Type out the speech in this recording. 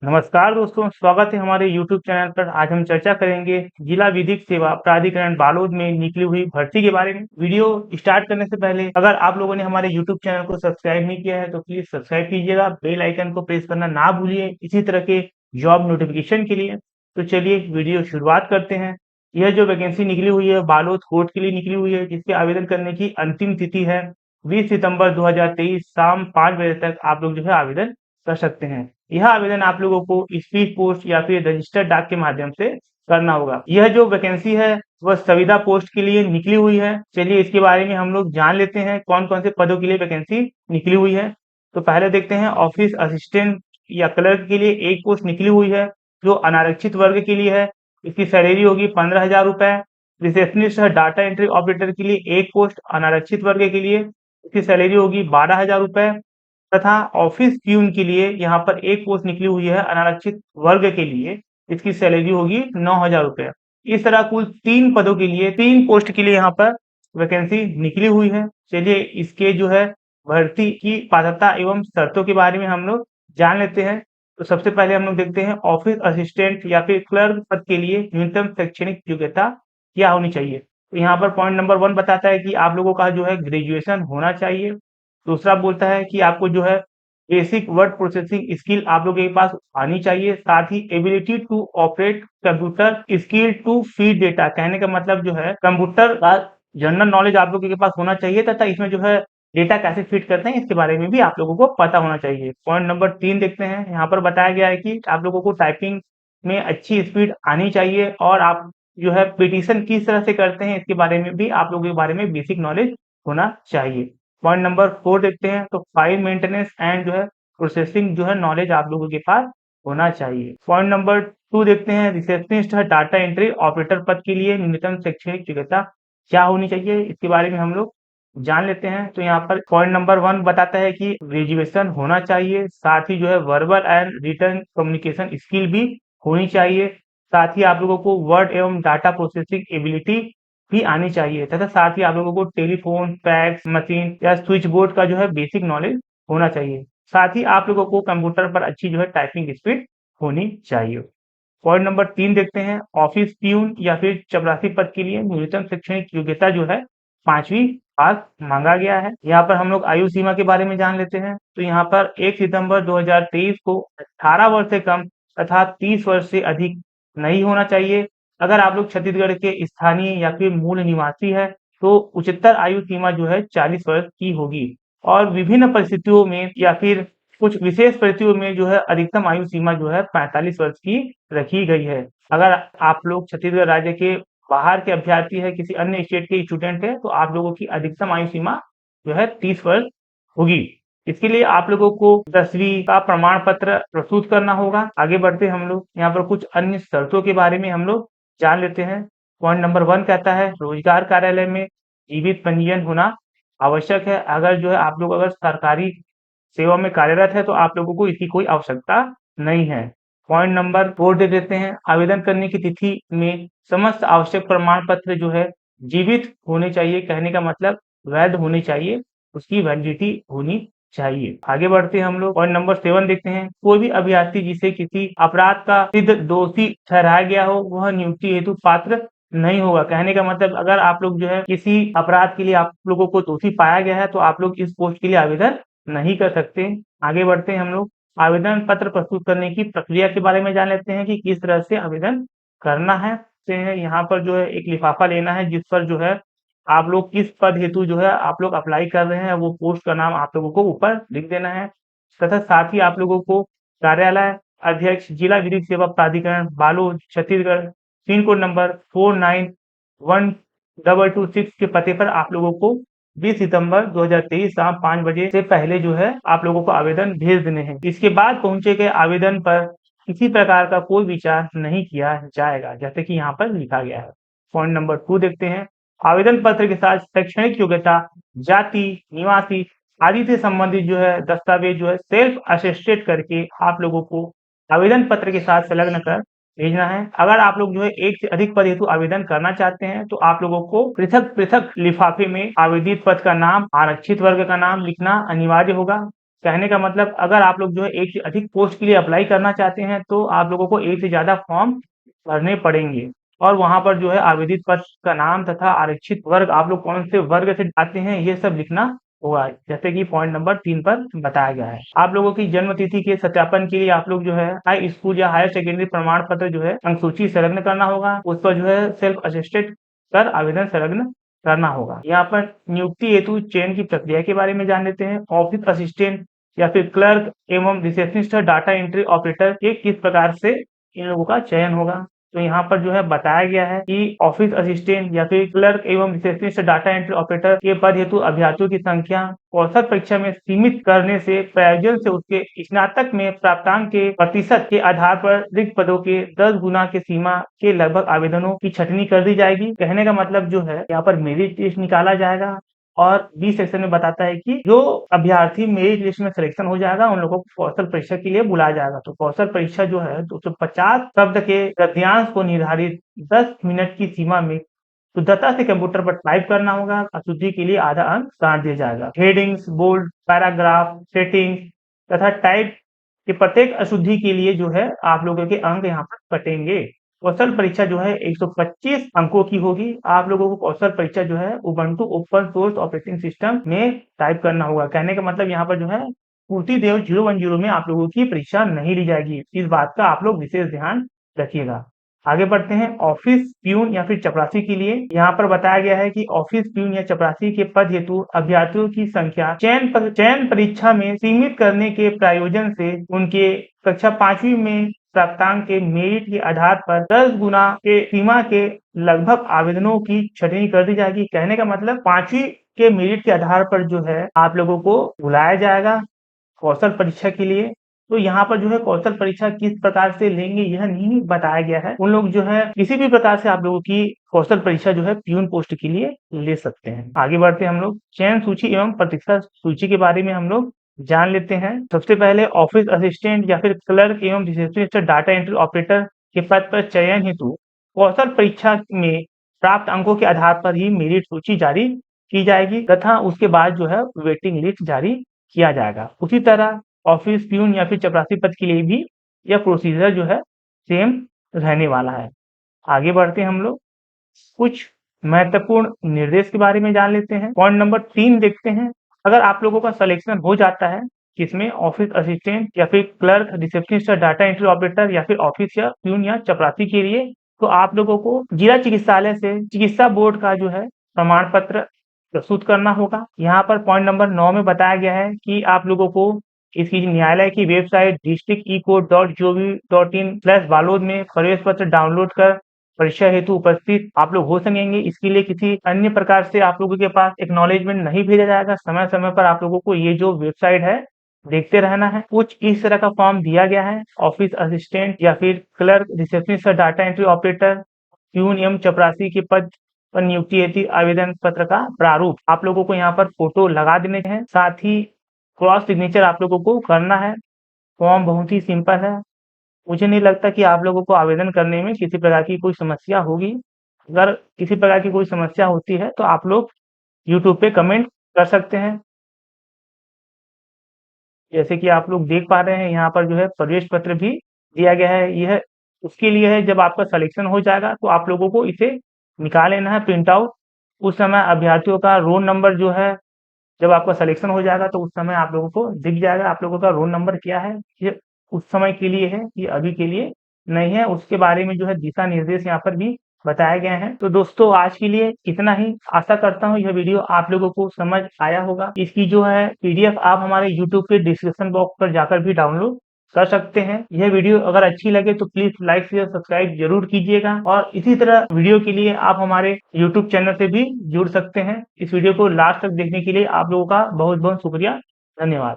नमस्कार दोस्तों, स्वागत है हमारे YouTube चैनल पर। आज हम चर्चा करेंगे जिला विधिक सेवा प्राधिकरण बालोद में निकली हुई भर्ती के बारे में। वीडियो स्टार्ट करने से पहले अगर आप लोगों ने हमारे YouTube चैनल को सब्सक्राइब नहीं किया है तो प्लीज सब्सक्राइब कीजिएगा, बेल आइकन को प्रेस करना ना भूलिए इसी तरह के जॉब नोटिफिकेशन के लिए। तो चलिए वीडियो शुरुआत करते हैं। यह जो वैकेंसी निकली हुई है बालोद कोर्ट के लिए निकली हुई है, जिसके आवेदन करने की अंतिम तिथि है 20 सितंबर 2023 शाम 5 बजे तक आप लोग जो है आवेदन कर सकते हैं। यह आवेदन आप लोगों को स्पीड पोस्ट या फिर रजिस्टर्ड डाक के माध्यम से करना होगा। यह जो वैकेंसी है वह संविदा पोस्ट के लिए निकली हुई है। चलिए इसके बारे में हम लोग जान लेते हैं कौन कौन से पदों के लिए वैकेंसी निकली हुई है। तो पहले देखते हैं ऑफिस असिस्टेंट या क्लर्क के लिए एक पोस्ट निकली हुई है जो अनारक्षित वर्ग के लिए है। इसकी सैलरी होगी 15,000 रुपए। रिसेप्शनिस्ट डाटा एंट्री ऑपरेटर के लिए एक पोस्ट अनारक्षित वर्ग के लिए, इसकी सैलरी होगी 12,000 रुपए। तथा ऑफिस प्यून के लिए यहाँ पर एक पोस्ट निकली हुई है अनारक्षित वर्ग के लिए, इसकी सैलरी होगी 9,000 रुपए। इस तरह कुल 3 पदों के लिए 3 पोस्ट के लिए यहाँ पर वैकेंसी निकली हुई है। चलिए इसके जो है भर्ती की पात्रता एवं शर्तों के बारे में हम लोग जान लेते हैं। तो सबसे पहले हम लोग देखते हैं ऑफिस असिस्टेंट या फिर क्लर्क पद के लिए न्यूनतम शैक्षणिक योग्यता क्या होनी चाहिए। तो यहाँ पर पॉइंट नंबर 1 बताता है कि आप लोगों का जो है ग्रेजुएशन होना चाहिए। दूसरा बोलता है कि आपको जो है बेसिक वर्ड प्रोसेसिंग स्किल आप लोगों के पास आनी चाहिए, साथ ही ability to operate computer skill to feed data. कहने का मतलब जो है कंप्यूटर का जनरल नॉलेज आप लोगों के पास होना चाहिए तथा इसमें जो है डेटा कैसे फीड करते हैं इसके बारे में भी आप लोगों को पता होना चाहिए। पॉइंट नंबर 3 देखते हैं। यहाँ पर बताया गया है कि आप लोगों को टाइपिंग में अच्छी स्पीड आनी चाहिए और आप जो है पिटीशन किस तरह से करते हैं इसके बारे में भी आप लोगों के बारे में बेसिक नॉलेज होना चाहिए। पॉइंट नंबर 4 देखते हैं। तो फाइल मेंटेनेंस एंड जो है प्रोसेसिंग जो है नॉलेज आप लोगों के पास होना चाहिए। पॉइंट नंबर 2 देखते हैं। रिसेप्शनिस्ट डाटा एंट्री ऑपरेटर पद के लिए न्यूनतम शैक्षणिक योग्यता क्या होनी चाहिए, इसके बारे में हम लोग जान लेते हैं। तो यहाँ पर पॉइंट नंबर 1 बताता है कि ग्रेजुएशन होना चाहिए, साथ ही जो है verbal and written communication skill भी होनी चाहिए, साथ ही आप लोगों को वर्ड एवं डाटा प्रोसेसिंग एबिलिटी भी आनी चाहिए तथा साथ ही आप लोगों को टेलीफोन, फैक्स मशीन या स्विच बोर्ड का जो है बेसिक नॉलेज होना चाहिए। साथ ही आप लोगों को कंप्यूटर पर अच्छी जो है टाइपिंग स्पीड होनी चाहिए। पॉइंट नंबर 3 देखते हैं। ऑफिस प्यून या फिर चपरासी पद के लिए न्यूनतम शैक्षणिक योग्यता जो है 5वीं पास मांगा गया है। यहाँ पर हम लोग आयु सीमा के बारे में जान लेते हैं। तो यहाँ पर 1 सितंबर 2023 को 18 वर्ष से कम तथा 30 वर्ष से अधिक नहीं होना चाहिए। अगर आप लोग छत्तीसगढ़ के स्थानीय या फिर मूल निवासी है तो उच्चतर आयु सीमा जो है 40 वर्ष की होगी और विभिन्न परिस्थितियों में या फिर कुछ विशेष परिस्थितियों में जो है अधिकतम आयु सीमा जो है 45 वर्ष की रखी गई है। अगर आप लोग छत्तीसगढ़ राज्य के बाहर के अभ्यर्थी है, किसी अन्य स्टेट के स्टूडेंट है तो आप लोगों की अधिकतम आयु सीमा जो है 30 वर्ष होगी। इसके लिए आप लोगों को 10वीं का प्रमाण पत्र प्रस्तुत करना होगा। आगे बढ़ते हम लोग यहाँ पर कुछ अन्य शर्तों के बारे में हम लोग जान लेते हैं। पॉइंट नंबर 1 कहता है रोजगार कार्यालय में जीवित पंजीयन होना आवश्यक है। अगर जो है आप लोग अगर सरकारी सेवा में कार्यरत है तो आप लोगों को इसकी कोई आवश्यकता नहीं है। पॉइंट नंबर 4 दे देते हैं। आवेदन करने की तिथि में समस्त आवश्यक प्रमाण पत्र जो है जीवित होने चाहिए, कहने का मतलब वैध होने चाहिए, उसकी वैलिडिटी होनी चाहिए। आगे बढ़ते हैं हम लोग पॉइंट नंबर 7 देखते हैं। कोई भी अभ्यर्थी जिसे किसी अपराध का सिद्ध दोषी ठहराया गया हो वह नियुक्ति हेतु पात्र नहीं होगा। कहने का मतलब अगर आप लोग जो है किसी अपराध के लिए आप लोगों को दोषी पाया गया है तो आप लोग इस पोस्ट के लिए आवेदन नहीं कर सकते। आगे बढ़ते हैं हम लोग आवेदन पत्र प्रस्तुत करने की प्रक्रिया के बारे में जान लेते हैं कि किस तरह से आवेदन करना है। यहाँ पर जो है एक लिफाफा लेना है जिस पर जो है आप लोग किस पद हेतु जो है आप लोग अप्लाई कर रहे हैं वो पोस्ट का नाम आप लोगों को ऊपर लिख देना है तथा साथ ही आप लोगों को कार्यालय अध्यक्ष जिला विधिक सेवा प्राधिकरण Balod Chhattisgarh pin code number 491226 के पते पर आप लोगों को 20 सितंबर 2023 शाम 5 बजे से पहले जो है आप लोगों को आवेदन भेज देने हैं। इसके बाद पहुंचे गए आवेदन पर किसी प्रकार का कोई विचार नहीं किया जाएगा, जैसे कि यहाँ पर लिखा गया है। पॉइंट नंबर 2 देखते हैं। आवेदन पत्र के साथ शैक्षणिक योग्यता, जाति, निवासी आदि से संबंधित जो है दस्तावेज जो है सेल्फ अटेस्टेड करके आप लोगों को आवेदन पत्र के साथ संलग्न कर भेजना है। अगर आप लोग जो है एक से अधिक पद हेतु आवेदन करना चाहते हैं तो आप लोगों को पृथक पृथक लिफाफे में आवेदित पद का नाम, आरक्षित वर्ग का नाम लिखना अनिवार्य होगा। कहने का मतलब अगर आप लोग जो है एक से अधिक पोस्ट के लिए अप्लाई करना चाहते हैं तो आप लोगों को एक से ज़्यादा फॉर्म भरने पड़ेंगे और वहाँ पर जो है आवेदित पद का नाम तथा आरक्षित वर्ग आप लोग कौन से वर्ग से आते हैं ये सब लिखना होगा, जैसे कि पॉइंट नंबर 3 पर बताया गया है। आप लोगों की जन्म तिथि के सत्यापन के लिए आप लोग जो है हाई स्कूल या हायर सेकेंडरी प्रमाण पत्र जो है अंकसूची संलग्न करना होगा, उस पर जो है सेल्फ अटेस्टेड कर आवेदन संलग्न करना होगा। यहाँ पर नियुक्ति हेतु चयन की प्रक्रिया के बारे में जान लेते हैं। ऑफिस असिस्टेंट या फिर क्लर्क एवं रिसेप्शनिस्ट डाटा एंट्री ऑपरेटर के किस प्रकार से इन लोगों का चयन होगा। तो यहाँ पर जो है बताया गया है कि ऑफिस असिस्टेंट या फिर क्लर्क एवं रिसेप्शनिस्ट डाटा एंट्री ऑपरेटर के पद हेतु अभ्यर्थियों की संख्या औसत परीक्षा में सीमित करने से प्रयोजन से उसके स्नातक में प्राप्तांक के प्रतिशत के आधार पर रिक्त पदों के 10 गुना के सीमा के लगभग आवेदनों की छटनी कर दी जाएगी। कहने का मतलब जो है यहाँ पर मेरिट लिस्ट निकाला जाएगा और बी सेक्शन में बताता है कि जो अभ्यर्थी मेरिट लिस्ट में सिलेक्शन हो जाएगा उन लोगों को कौशल परीक्षा के लिए बुलाया जाएगा। तो कौशल परीक्षा जो है 250 शब्द के गद्यांश को निर्धारित 10 मिनट की सीमा में शुद्धता से कंप्यूटर पर टाइप करना होगा। अशुद्धि के लिए आधा अंक काट दिया जाएगा। हेडिंग्स, बोल्ड, पैराग्राफ, सेटिंग्स तथा टाइप के प्रत्येक अशुद्धि के लिए जो है आप लोगों के अंक यहाँ पर कटेंगे। कौशल परीक्षा जो है 125 अंकों की होगी। आप लोगों को कौशल परीक्षा जो है Ubuntu open source operating system में टाइप करना होगा। कहने का मतलब यहाँ पर जो है पूर्ति देव 010 में आप लोगों की परीक्षा नहीं ली जाएगी। इस बात का आप लोग विशेष ध्यान रखिएगा। आगे बढ़ते हैं ऑफिस प्यून या फिर चपरासी के लिए। यहाँ पर बताया गया है कि ऑफिस प्यून या चपरासी के पद हेतु अभ्यर्थियों की संख्या चयन परीक्षा में सीमित करने के प्रयोजन से उनके कक्षा 5वीं में प्राप्तांक के मेरिट के आधार पर 10 गुना के सीमा के लगभग आवेदनों की छटनी कर दी जाएगी। कहने का मतलब 5वीं के मेरिट के आधार पर जो है आप लोगों को बुलाया जाएगा कौशल परीक्षा के लिए। तो यहाँ पर जो है कौशल परीक्षा किस प्रकार से लेंगे यह नहीं बताया गया है। उन लोग जो है किसी भी प्रकार से आप लोगों की कौशल परीक्षा जो है प्यून पोस्ट के लिए ले सकते हैं। आगे बढ़ते हैं हम लोग चयन सूची एवं प्रतीक्षा सूची के बारे में हम लोग जान लेते हैं। सबसे पहले ऑफिस असिस्टेंट या फिर क्लर्क एवं रिसेप्शनिस्ट डाटा एंट्री ऑपरेटर के पद पर चयन हेतु कौशल परीक्षा में प्राप्त अंकों के आधार पर ही मेरिट सूची जारी की जाएगी तथा उसके बाद जो है वेटिंग लिस्ट जारी किया जाएगा। उसी तरह ऑफिस प्यून या फिर चपरासी पद के लिए भी यह प्रोसीजर जो है सेम रहने वाला है। आगे बढ़ते हैं हम लोग कुछ महत्वपूर्ण निर्देश के बारे में जान लेते हैं। पॉइंट नंबर 3 देखते हैं। अगर आप लोगों का सिलेक्शन हो जाता है जिसमें ऑफिस असिस्टेंट या फिर clerk, receptionist, data entry operator या फिर ऑफिस या प्यून या चपरासी के लिए, तो आप लोगों को जिला चिकित्सालय से चिकित्सा बोर्ड का जो है प्रमाण पत्र प्रस्तुत करना होगा। यहाँ पर पॉइंट नंबर 9 में बताया गया है कि आप लोगों को इसकी न्यायालय की वेबसाइट districtecode.gov.in/बालोद में प्रवेश पत्र डाउनलोड कर परीक्षा हेतु उपस्थित आप लोग हो सकेंगे। इसके लिए किसी अन्य प्रकार से आप लोगों के पास एक्नॉलेजमेंट नहीं भेजा जाएगा। समय समय पर आप लोगों को ये जो वेबसाइट है देखते रहना है। कुछ इस तरह का फॉर्म दिया गया है। ऑफिस असिस्टेंट या फिर clerk, receptionist, data entry operator, peon एवं चपरासी के पद पर नियुक्ति हेतु आवेदन पत्र का प्रारूप आप लोगों को यहाँ पर फोटो लगा देने हैं। साथ ही क्रॉस सिग्नेचर आप लोगों को करना है। फॉर्म बहुत ही सिंपल है। मुझे नहीं लगता कि आप लोगों को आवेदन करने में किसी प्रकार की कोई समस्या होगी। अगर किसी प्रकार की कोई समस्या होती है तो आप लोग यूट्यूब पे कमेंट कर सकते हैं। जैसे कि आप लोग देख पा रहे हैं यहाँ पर जो है प्रवेश पत्र भी दिया गया है। यह उसके लिए है जब आपका सिलेक्शन हो जाएगा तो आप लोगों को इसे निकाल लेना है प्रिंट आउट। उस समय अभ्यर्थियों का रोल नंबर जो है जब आपका सिलेक्शन हो जाएगा तो उस समय आप लोगों को दिख जाएगा आप लोगों का रोल नंबर क्या है। ये उस समय के लिए है, ये अभी के लिए नहीं है। उसके बारे में जो है दिशा निर्देश यहाँ पर भी बताए गए हैं। तो दोस्तों आज के लिए इतना ही। आशा करता हूँ यह वीडियो आप लोगों को समझ आया होगा। इसकी जो है पीडीएफ आप हमारे यूट्यूब के डिस्क्रिप्शन बॉक्स पर जाकर भी डाउनलोड कर सकते हैं। यह वीडियो अगर अच्छी लगे तो प्लीज लाइक शेयर सब्सक्राइब जरूर कीजिएगा और इसी तरह वीडियो के लिए आप हमारे यूट्यूब चैनल से भी जुड़ सकते हैं। इस वीडियो को लास्ट तक देखने के लिए आप लोगों का बहुत बहुत शुक्रिया। धन्यवाद।